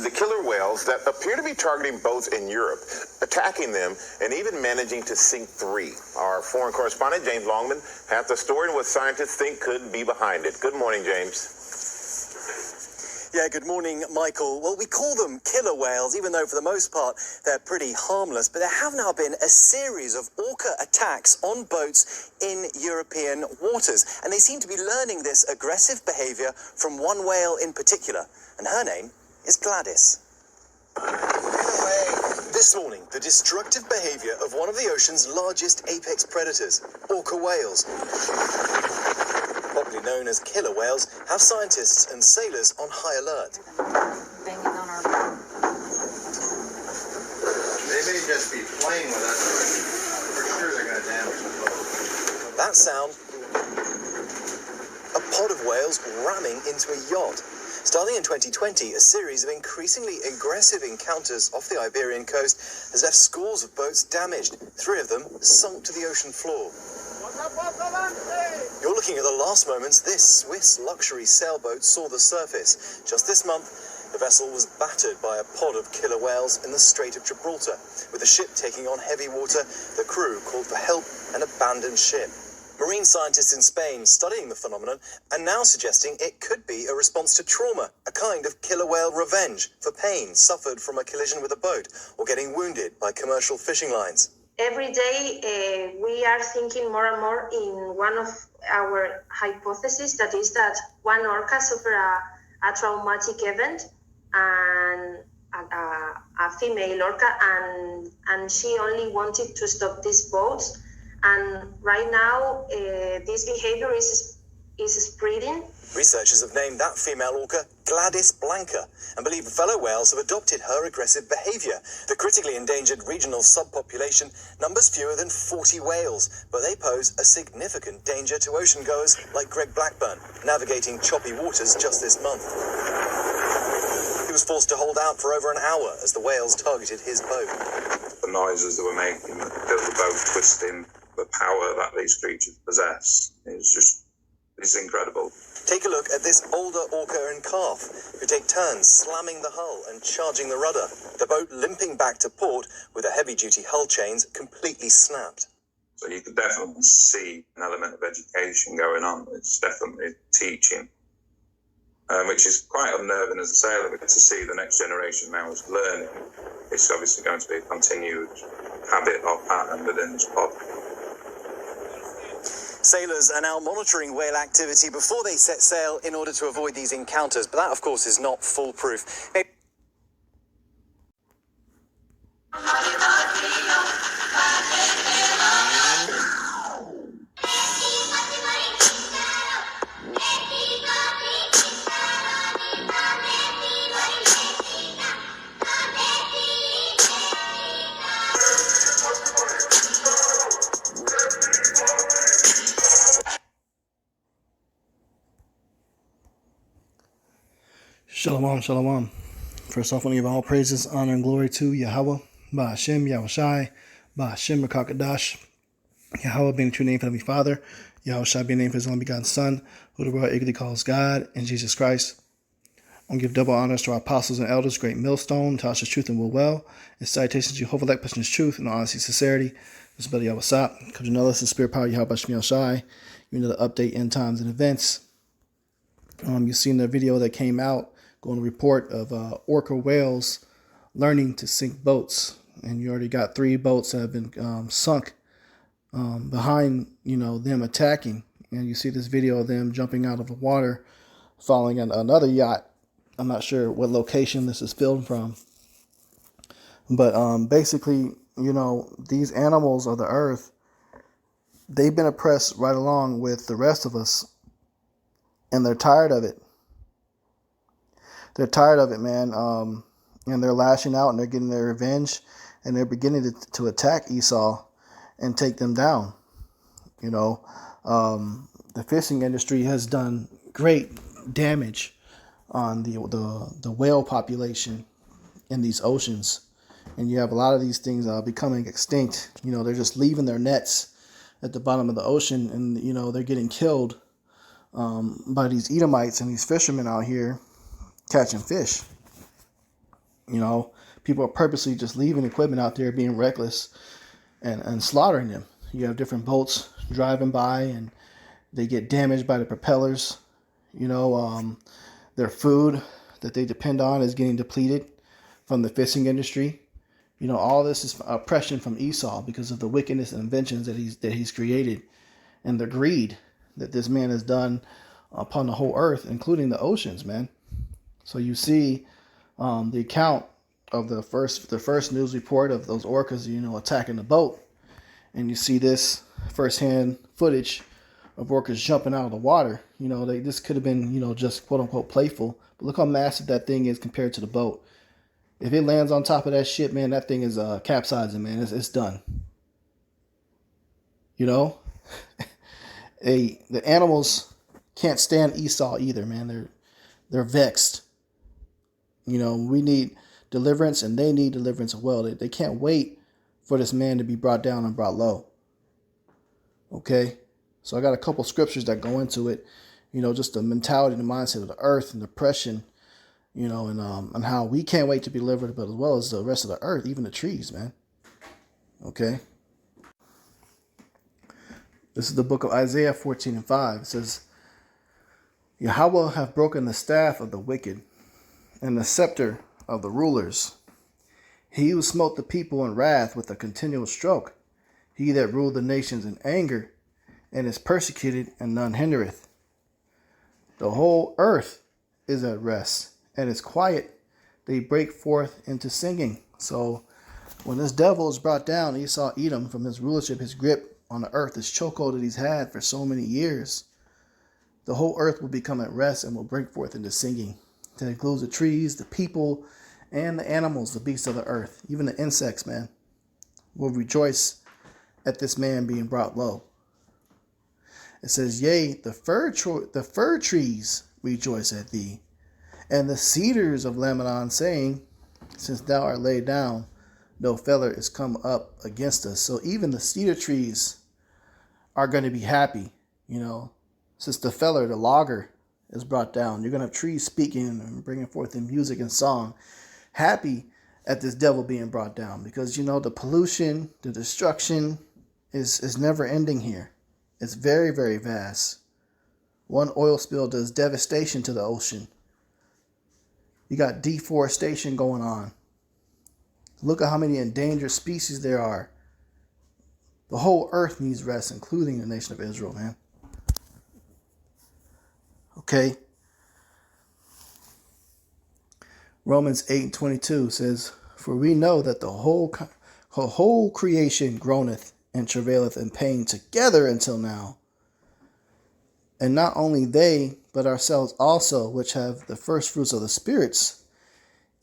the killer whales that appear to be targeting boats in Europe, attacking them, and even managing to sink 3. Our foreign correspondent, James Longman, has the story and what scientists think could be behind it. Good morning, James. Yeah, good morning, Michael. Well, we call them killer whales, even though for the most part they're pretty harmless. But there have now been a series of orca attacks on boats in European waters. And they seem to be learning this aggressive behavior from one whale in particular. And her name is Gladys. This morning, the destructive behavior of one of the ocean's largest apex predators, orca whales, popularly known as killer whales, have scientists and sailors on high alert. Banging on our boat. They may just be playing with us, but for sure they're going to damage the boat. That sound, a pod of whales ramming into a yacht. Starting in 2020, a series of increasingly aggressive encounters off the Iberian coast has left scores of boats damaged. 3 of them sunk to the ocean floor. You're looking at the last moments this Swiss luxury sailboat saw the surface. Just this month, the vessel was battered by a pod of killer whales in the Strait of Gibraltar. With the ship taking on heavy water, the crew called for help and abandoned ship. Marine scientists in Spain studying the phenomenon are now suggesting it could be a response to trauma, a kind of killer whale revenge for pain suffered from a collision with a boat or getting wounded by commercial fishing lines. Every day we are thinking more and more in one of our hypotheses, that is that one orca suffered a traumatic event, and a female orca, and she only wanted to stop these boats. And right now, this behavior is spreading. Researchers have named that female orca Gladys Blanca and believe fellow whales have adopted her aggressive behavior. The critically endangered regional subpopulation numbers fewer than 40 whales, but they pose a significant danger to oceangoers like Greg Blackburn, navigating choppy waters just this month. He was forced to hold out for over an hour as the whales targeted his boat. The noises that were making, the boat twisting, the power that these creatures possess it's incredible. Take a look at this older orca and calf, who take turns slamming the hull and charging the rudder, the boat limping back to port with the heavy-duty hull chains completely snapped. So you could definitely see an element of education going on. It's definitely teaching, which is quite unnerving as a sailor, to see the next generation now is learning. It's obviously going to be a continued habit or pattern within this pod. Sailors are now monitoring whale activity before they set sail in order to avoid these encounters, but that, of course, is not foolproof. Shalom, shalom. First off, I want to give all praises, honor, and glory to Yahweh, Ba'ashem, Yahushai, Ba'ashem, Rakakadash. Yahweh being the true name for Heavenly Father, Yahushai being the name for His only begotten Son, who the world eagerly calls God, and Jesus Christ. I want to give double honors to our apostles and elders, Great Millstone, Tasha's Truth and Will Well, and salutations to Jehovah, like Person's Truth, and honesty and sincerity. This is Brother Yahweh Comes to know us in spirit power, Yahweh Ba'ashem Yahushai. You know the update, end times, and events. You've seen the video that came out going to report of orca whales learning to sink boats, and you already got 3 boats that have been sunk behind them attacking, and you see this video of them jumping out of the water following another yacht. I'm not sure what location this is filmed from, but basically, these animals of the earth, they've been oppressed right along with the rest of us, and they're tired of it. They're tired of it, man, and they're lashing out, and they're getting their revenge, and they're beginning to attack Esau and take them down. The fishing industry has done great damage on the whale population in these oceans, and you have a lot of these things becoming extinct. They're just leaving their nets at the bottom of the ocean, and they're getting killed by these Edomites and these fishermen out here catching fish. You know, people are purposely just leaving equipment out there, being reckless and slaughtering them. You have different boats driving by and they get damaged by the propellers. You know, their food that they depend on is getting depleted from the fishing industry. You know, all this is oppression from Esau because of the wickedness and inventions that he's created, and the greed that this man has done upon the whole earth, including the oceans, man. So you see the account of the first news report of those orcas, you know, attacking the boat, and you see this firsthand footage of orcas jumping out of the water. You know, this could have been, you know, just quote unquote playful, but look how massive that thing is compared to the boat. If it lands on top of that shit, man, that thing is capsizing, man. It's done. You know, the animals can't stand Esau either, man. They're vexed. You know, we need deliverance, and they need deliverance as well. They can't wait for this man to be brought down and brought low. Okay, so I got a couple scriptures that go into it. You know, just the mentality and the mindset of the earth and depression. You know, and how we can't wait to be delivered, but as well as the rest of the earth, even the trees, man. Okay. This is the book of Isaiah 14:5. It says, Yahweh hath broken the staff of the wicked and the scepter of the rulers. He who smote the people in wrath with a continual stroke. He that ruled the nations in anger and is persecuted and none hindereth. The whole earth is at rest and is quiet. They break forth into singing. So when this devil is brought down, Esau Edom, from his rulership, his grip on the earth, this chokehold that he's had for so many years, the whole earth will become at rest and will break forth into singing. That includes the trees, the people, and the animals, the beasts of the earth, even the insects, man, will rejoice at this man being brought low. It says, yea, the fir trees rejoice at thee, and the cedars of Lebanon, saying, since thou art laid down, no feller is come up against us. So even the cedar trees are going to be happy, you know, since the feller, the logger, is brought down. You're going to have trees speaking and bringing forth in music and song, happy at this devil being brought down, because, you know, the pollution, the destruction is never ending here. It's very, very vast. One oil spill does devastation to the ocean. You got deforestation going on. Look at how many endangered species there are. The whole earth needs rest, including the nation of Israel, man. Okay. Romans 8:22 says, for we know that the whole creation groaneth and travaileth in pain together until now. And not only they, but ourselves also, which have the first fruits of the spirits,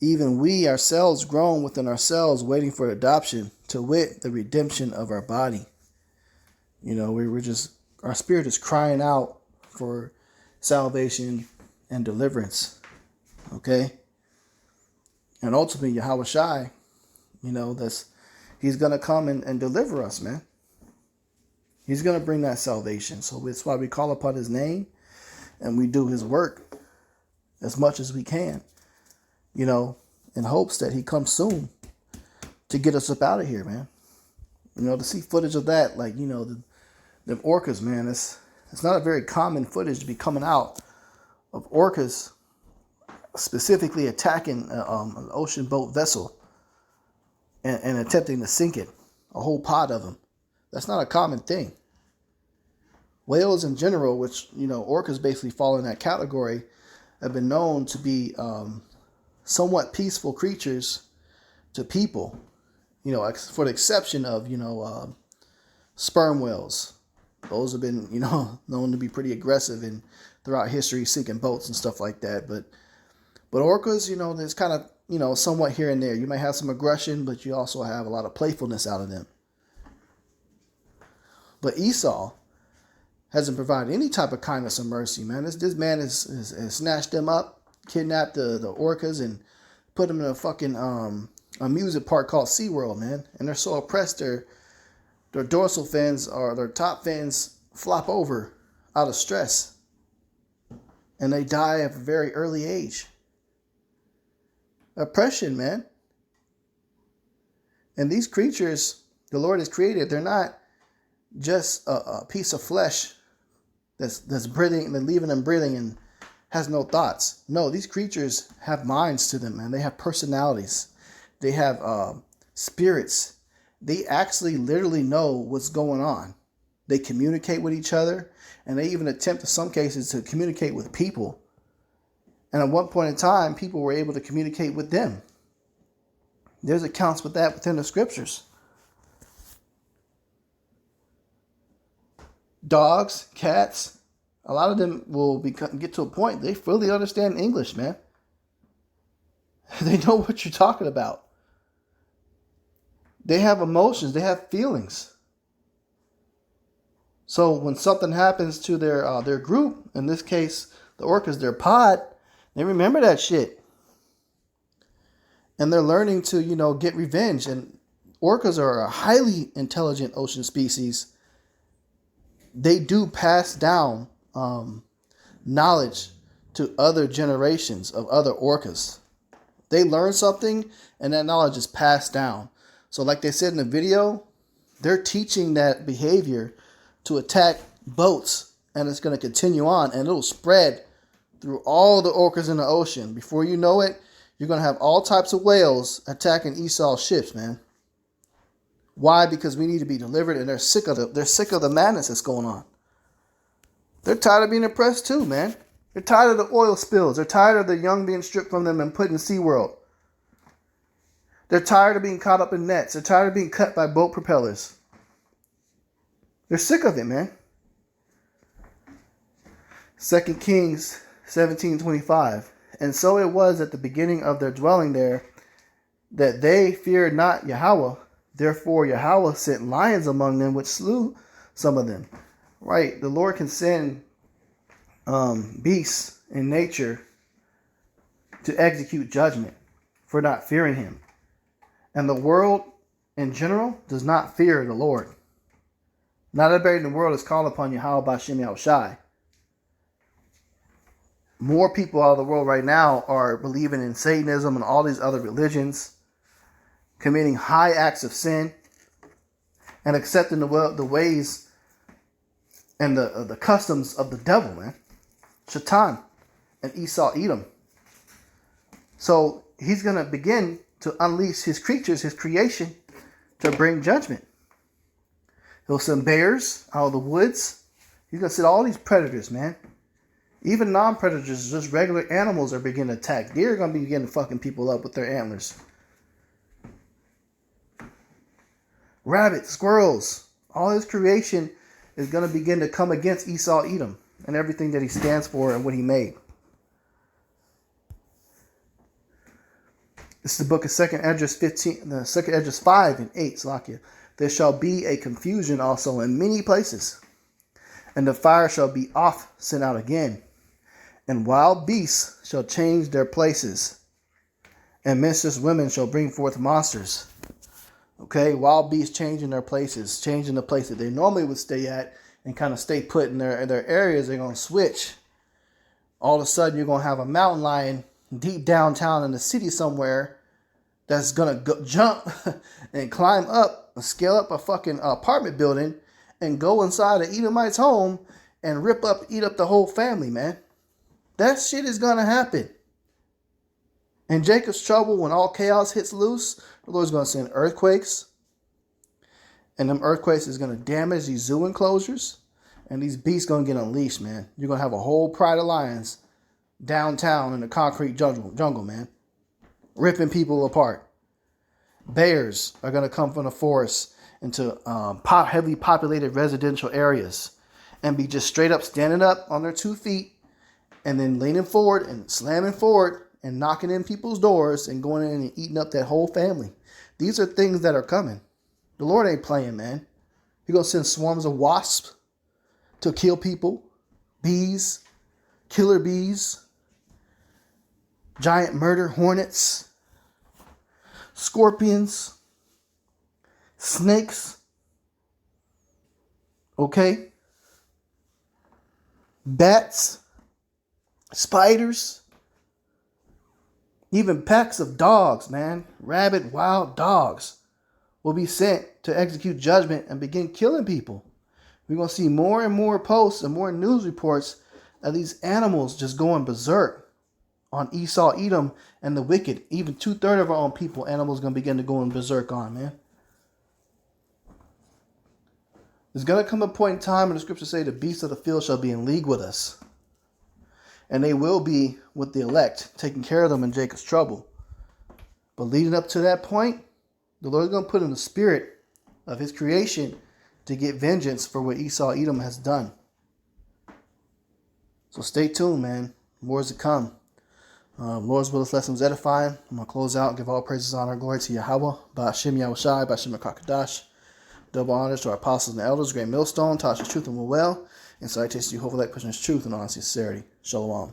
even we ourselves groan within ourselves, waiting for adoption, to wit, the redemption of our body. You know, our spirit is crying out for salvation and deliverance. Okay? And ultimately, Yahweh Shai, you know, he's going to come and deliver us, man. He's going to bring that salvation. So that's why we call upon his name and we do his work as much as we can, you know, in hopes that he comes soon to get us up out of here, man. You know, to see footage of that, like, you know, the orcas, man, it's not a very common footage to be coming out of orcas specifically attacking an ocean boat vessel and attempting to sink it, a whole pod of them. That's not a common thing. Whales in general, which, you know, orcas basically fall in that category, have been known to be somewhat peaceful creatures to people, you know, for the exception of, you know, sperm whales. Those have been, you know, known to be pretty aggressive and throughout history, sinking boats and stuff like that. But orcas, you know, there's kind of, you know, somewhat here and there. You might have some aggression, but you also have a lot of playfulness out of them. But Esau hasn't provided any type of kindness or mercy, man. This man has snatched them up, kidnapped the orcas, and put them in a fucking amusement park called SeaWorld, man. And they're so oppressed, their dorsal fins or their top fins flop over out of stress. And they die at a very early age. Oppression, man. And these creatures the Lord has created, they're not just a piece of flesh that's breathing and leaving them breathing and has no thoughts. No, these creatures have minds to them, man. They have personalities. They have spirits. They actually literally know what's going on. They communicate with each other, and they even attempt in some cases to communicate with people. And at one point in time, people were able to communicate with them. There's accounts with that within the scriptures. Dogs, cats, a lot of them will get to a point they fully understand English, man. They know what you're talking about. They have emotions. They have feelings. So when something happens to their group, in this case, the orcas, their pod, they remember that shit. And they're learning to, get revenge. And orcas are a highly intelligent ocean species. They do pass down knowledge to other generations of other orcas. They learn something, and that knowledge is passed down. So like they said in the video, they're teaching that behavior to attack boats, and it's going to continue on, and it'll spread through all the orcas in the ocean. Before you know it, you're going to have all types of whales attacking Esau's ships, man. Why? Because we need to be delivered, and they're sick of the madness that's going on. They're tired of being oppressed too, man. They're tired of the oil spills. They're tired of the young being stripped from them and put in SeaWorld. They're tired of being caught up in nets. They're tired of being cut by boat propellers. They're sick of it, man. 2 Kings 17:25. And so it was at the beginning of their dwelling there that they feared not Yahweh. Therefore Yahweh sent lions among them, which slew some of them. Right, the Lord can send beasts in nature to execute judgment for not fearing him. And the world in general does not fear the Lord. Not everybody in the world is called upon Yahweh B'Shem Yahushai. More people out of the world right now are believing in Satanism and all these other religions, committing high acts of sin, and accepting the ways and the customs of the devil, man. Shaitan and Esau Edom. So he's going to begin to unleash his creatures, his creation, to bring judgment. He'll send bears out of the woods. He's going to send all these predators, man. Even non-predators, just regular animals are beginning to attack. Deer are going to be beginning fucking people up with their antlers. Rabbits, squirrels, all his creation is going to begin to come against Esau Edom and everything that he stands for and what he made. This is the book of 2nd Esdras 2nd Esdras 5 and 8. Salakia. There shall be a confusion also in many places, and the fire shall be oft sent out again, and wild beasts shall change their places, and menstruous women shall bring forth monsters. Okay, wild beasts changing their places, changing the place that they normally would stay at and kind of stay put in their areas. They're going to switch. All of a sudden, you're going to have a mountain lion deep downtown in the city somewhere that's going to jump and climb up, scale up a fucking apartment building and go inside an Edomite's home and eat up the whole family, man. That shit is going to happen. In Jacob's trouble, when all chaos hits loose, the Lord's going to send earthquakes. And them earthquakes is going to damage these zoo enclosures. And these beasts going to get unleashed, man. You're going to have a whole pride of lions downtown in the concrete jungle, man. Ripping people apart. Bears are going to come from the forest into heavily populated residential areas. And be just straight up standing up on their 2 feet. And then leaning forward and slamming forward. And knocking in people's doors and going in and eating up that whole family. These are things that are coming. The Lord ain't playing, man. He's going to send swarms of wasps to kill people. Bees. Killer bees. Giant murder hornets. Scorpions. Snakes. Okay? Bats. Spiders. Even packs of dogs, man, rabid wild dogs, will be sent to execute judgment and begin killing people. We're going to see more and more posts and more news reports of these animals just going berserk on Esau, Edom, and the wicked. Even 2/3 of our own people, animals going to begin to go in berserk on, man. There's going to come a point in time when the scriptures say the beasts of the field shall be in league with us. And they will be with the elect, taking care of them in Jacob's trouble. But leading up to that point, the Lord's going to put in the spirit of his creation to get vengeance for what Esau, Edom has done. So stay tuned, man. More is to come. Lord's will, this lesson was edifying. I'm going to close out and give all praises, honor, and glory to Yahweh, Ba'ashem Yahushai, Ba'ashem Rakakadash. Double honors to our apostles and elders, great millstone, taught us truth and will well, and salutations to Jehovah, like pushing his truth and honesty and sincerity. Shalom.